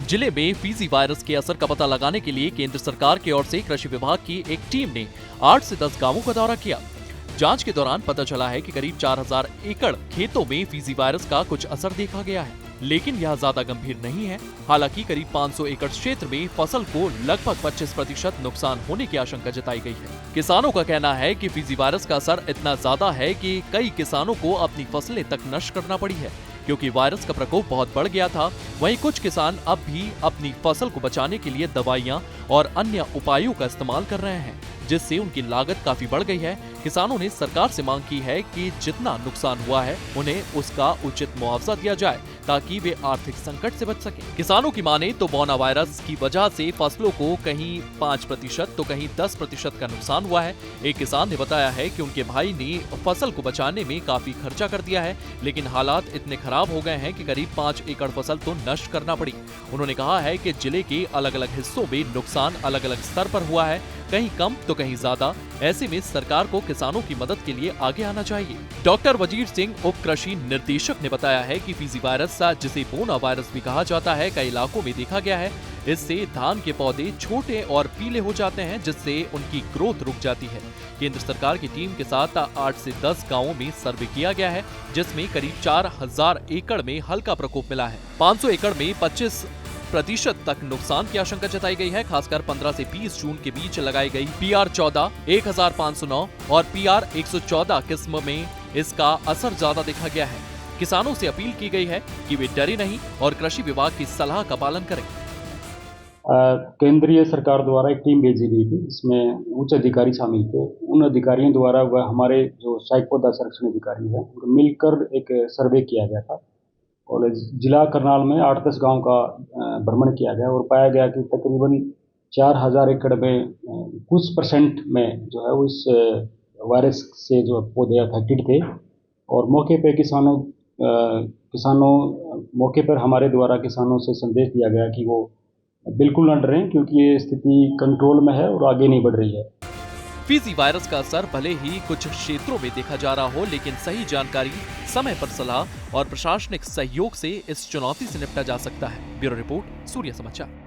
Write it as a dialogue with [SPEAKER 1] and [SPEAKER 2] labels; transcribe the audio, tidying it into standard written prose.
[SPEAKER 1] जिले में Fiji virus के असर का पता लगाने के लिए केंद्र सरकार की ओर से कृषि विभाग की एक टीम ने 8 से 10 गांवों का दौरा किया। जांच के दौरान पता चला है कि करीब 4000 एकड़ खेतों में फीजी वायरस का कुछ असर देखा गया है, लेकिन यह ज्यादा गंभीर नहीं है। हालांकि करीब 500 एकड़ क्षेत्र में फसल को लगभग 25% नुकसान होने की आशंका जताई गई है। किसानों का कहना है कि फीजी वायरस का असर इतना ज्यादा है कि कई किसानों को अपनी फसलें तक नष्ट करना पड़ी है, क्योंकि वायरस का प्रकोप बहुत बढ़ गया था। वहीं कुछ किसान अब भी अपनी फसल को बचाने के लिए दवाइयां और अन्य उपायों का इस्तेमाल कर रहे हैं, जिससे उनकी लागत काफी बढ़ गई है। किसानों ने सरकार से मांग की है कि जितना नुकसान हुआ है उन्हें उसका उचित मुआवजा दिया जाए, ताकि वे आर्थिक संकट से बच सकें। किसानों की माने तो बोना वायरस की वजह से फसलों को कहीं 5% तो कहीं 10% का नुकसान हुआ है। एक किसान ने बताया है कि उनके भाई ने फसल को बचाने में काफी खर्चा कर दिया है, लेकिन हालात इतने खराब हो गए हैं कि करीब 5 एकड़ फसल तो नष्ट करना पड़ी। उन्होंने कहा है कि जिले के अलग अलग हिस्सों में नुकसान अलग अलग स्तर पर हुआ है, कहीं कम तो कहीं ज्यादा। ऐसे में सरकार को किसानों की मदद के लिए आगे आना चाहिए। डॉक्टर वजीर सिंह, उप कृषि निर्देशक, ने बताया है कि फीजी वायरस, जिसे बोना वायरस भी कहा जाता है, कई इलाकों में देखा गया है। इससे धान के पौधे छोटे और पीले हो जाते हैं, जिससे उनकी ग्रोथ रुक जाती है। केंद्र सरकार की टीम के साथ 8 से 10 गांवों में सर्वे किया गया है, जिसमें करीब 4000 एकड़ में हल्का प्रकोप मिला है। 500 एकड़ में 25% तक नुकसान की आशंका जताई गई है। खासकर 15 से 20 जून के बीच लगाई गई PR14, 1509 और PR114 किस्म में इसका असर ज्यादा देखा गया है। किसानों से अपील की गई है कि वे डरे नहीं और कृषि विभाग की सलाह का पालन करें।
[SPEAKER 2] केंद्रीय सरकार द्वारा एक टीम भेजी गई थी, इसमें उच्च अधिकारी शामिल थे। उन अधिकारियों द्वारा वह हमारे जो सहायक पौधा संरक्षण अधिकारी है, मिलकर एक सर्वे किया गया था और जिला करनाल में 8-10 गांव का भ्रमण किया गया और पाया गया कि तकरीबन 4000 एकड़ में कुछ % में जो है वो इस वायरस से जो पौधे अफेक्टेड थे। और मौके पे किसानों मौके पर हमारे द्वारा किसानों से संदेश दिया गया कि वो बिल्कुल न डरें, क्योंकि ये स्थिति कंट्रोल में है और आगे नहीं बढ़ रही है।
[SPEAKER 1] फीजी वायरस का असर भले ही कुछ क्षेत्रों में देखा जा रहा हो, लेकिन सही जानकारी, समय पर सलाह और प्रशासनिक सहयोग से इस चुनौती से निपटा जा सकता है। ब्यूरो रिपोर्ट, सूर्य समाचार।